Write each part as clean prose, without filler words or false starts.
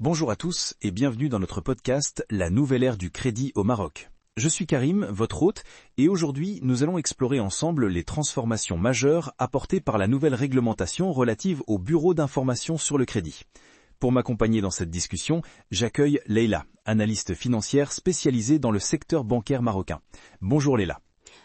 Bonjour à tous et bienvenue dans notre podcast La nouvelle ère du crédit au Maroc. Je suis Karim, votre hôte, et aujourd'hui nous allons explorer ensemble les transformations majeures apportées par la nouvelle réglementation relative au bureau d'information sur le crédit. Pour m'accompagner dans cette discussion, j'accueille Leila, analyste financière spécialisée dans le secteur bancaire marocain. Bonjour Leila.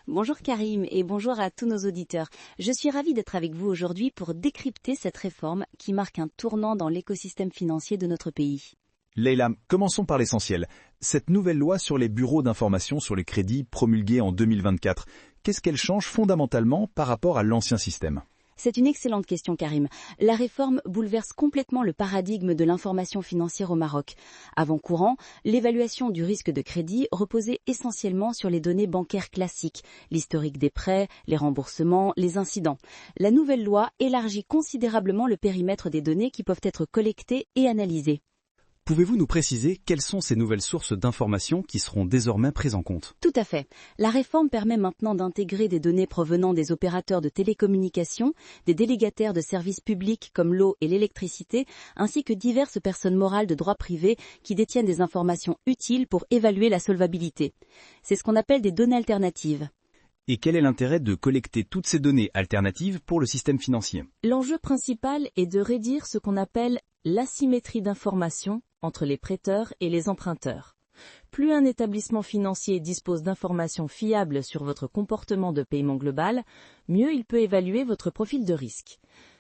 Bonjour Karim et bonjour à tous nos auditeurs. Je suis ravie d'être avec vous aujourd'hui pour décrypter cette réforme qui marque un tournant dans l'écosystème financier de notre pays. Leila, commençons par l'essentiel. Cette nouvelle loi sur les bureaux d'information sur les crédits promulguée en 2024, qu'est-ce qu'elle change fondamentalement par rapport à l'ancien système ? C'est une excellente question Karim. La réforme bouleverse complètement le paradigme de l'information financière au Maroc. Avant courant, l'évaluation du risque de crédit reposait essentiellement sur les données bancaires classiques, l'historique des prêts, les remboursements, les incidents. La nouvelle loi élargit considérablement le périmètre des données qui peuvent être collectées et analysées. Pouvez-vous nous préciser quelles sont ces nouvelles sources d'informations qui seront désormais prises en compte ? Tout à fait. La réforme permet maintenant d'intégrer des données provenant des opérateurs de télécommunications, des délégataires de services publics comme l'eau et l'électricité, ainsi que diverses personnes morales de droit privé qui détiennent des informations utiles pour évaluer la solvabilité. C'est ce qu'on appelle des données alternatives. Et quel est l'intérêt de collecter toutes ces données alternatives pour le système financier ? L'enjeu principal est de réduire ce qu'on appelle l'asymétrie d'information entre les prêteurs et les emprunteurs. Plus un établissement financier dispose d'informations fiables sur votre comportement de paiement global, mieux il peut évaluer votre profil de risque.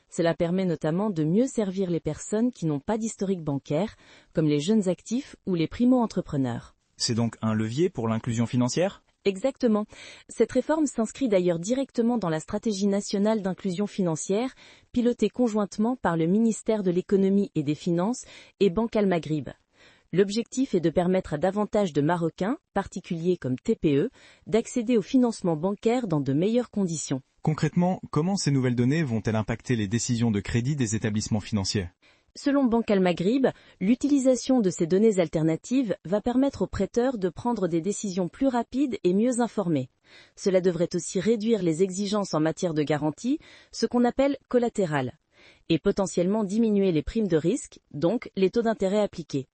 Cela permet notamment de mieux servir les personnes qui n'ont pas d'historique bancaire, comme les jeunes actifs ou les primo-entrepreneurs. C'est donc un levier pour l'inclusion financière ? Exactement. Cette réforme s'inscrit d'ailleurs directement dans la stratégie nationale d'inclusion financière, pilotée conjointement par le ministère de l'Économie et des Finances et Banque Al Maghrib. L'objectif est de permettre à davantage de Marocains, particuliers comme TPE, d'accéder au financement bancaire dans de meilleures conditions. Concrètement, comment ces nouvelles données vont-elles impacter les décisions de crédit des établissements financiers ? Selon Banque Al Maghrib, l'utilisation de ces données alternatives va permettre aux prêteurs de prendre des décisions plus rapides et mieux informées. Cela devrait aussi réduire les exigences en matière de garantie, ce qu'on appelle collatéral, et potentiellement diminuer les primes de risque, donc les taux d'intérêt appliqués.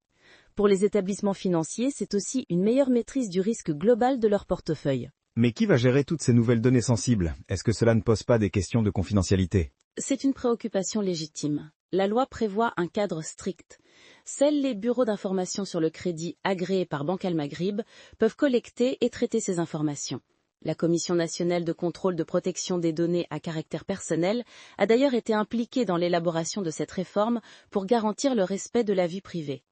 Pour les établissements financiers, c'est aussi une meilleure maîtrise du risque global de leur portefeuille. Mais qui va gérer toutes ces nouvelles données sensibles ? Est-ce que cela ne pose pas des questions de confidentialité ? C'est une préoccupation légitime. La loi prévoit un cadre strict. Seuls les bureaux d'information sur le crédit agréés par Banque Al Maghrib peuvent collecter et traiter ces informations. La Commission nationale de contrôle de protection des données à caractère personnel a d'ailleurs été impliquée dans l'élaboration de cette réforme pour garantir le respect de la vie privée.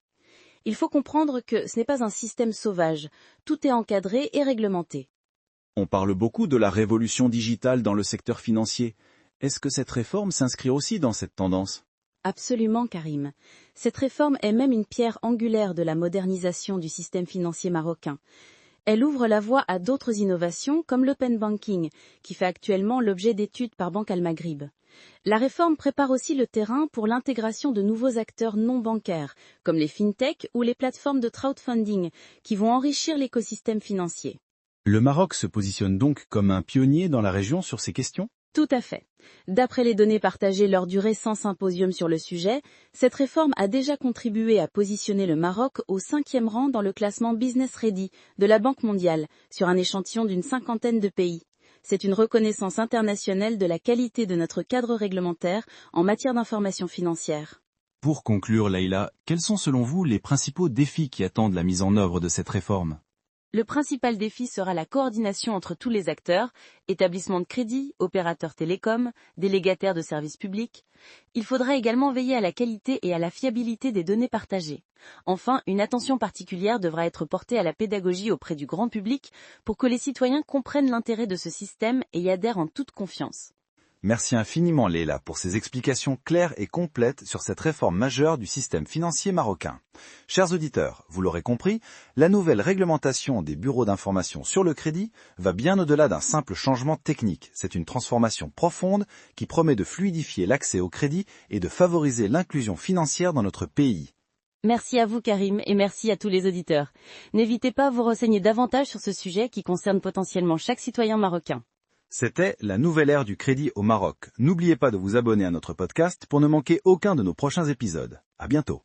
Il faut comprendre que ce n'est pas un système sauvage, tout est encadré et réglementé. On parle beaucoup de la révolution digitale dans le secteur financier. Est-ce que cette réforme s'inscrit aussi dans cette tendance ? Absolument, Karim. Cette réforme est même une pierre angulaire de la modernisation du système financier marocain. Elle ouvre la voie à d'autres innovations comme l'open banking, qui fait actuellement l'objet d'études par Banque Al Maghrib. La réforme prépare aussi le terrain pour l'intégration de nouveaux acteurs non bancaires, comme les fintechs ou les plateformes de crowdfunding, qui vont enrichir l'écosystème financier. Le Maroc se positionne donc comme un pionnier dans la région sur ces questions ? Tout à fait. D'après les données partagées lors du récent symposium sur le sujet, cette réforme a déjà contribué à positionner le Maroc au 5e rang dans le classement Business Ready de la Banque mondiale, sur un échantillon d'une 50aine de pays. C'est une reconnaissance internationale de la qualité de notre cadre réglementaire en matière d'information financière. Pour conclure, Leila, quels sont selon vous les principaux défis qui attendent la mise en œuvre de cette réforme ? Le principal défi sera la coordination entre tous les acteurs, établissements de crédit, opérateurs télécoms, délégataires de services publics. Il faudra également veiller à la qualité et à la fiabilité des données partagées. Enfin, une attention particulière devra être portée à la pédagogie auprès du grand public pour que les citoyens comprennent l'intérêt de ce système et y adhèrent en toute confiance. Merci infiniment Leila pour ces explications claires et complètes sur cette réforme majeure du système financier marocain. Chers auditeurs, vous l'aurez compris, la nouvelle réglementation des bureaux d'information sur le crédit va bien au-delà d'un simple changement technique. C'est une transformation profonde qui promet de fluidifier l'accès au crédit et de favoriser l'inclusion financière dans notre pays. Merci à vous Karim et merci à tous les auditeurs. N'hésitez pas à vous renseigner davantage sur ce sujet qui concerne potentiellement chaque citoyen marocain. C'était la nouvelle ère du crédit au Maroc. N'oubliez pas de vous abonner à notre podcast pour ne manquer aucun de nos prochains épisodes. À bientôt.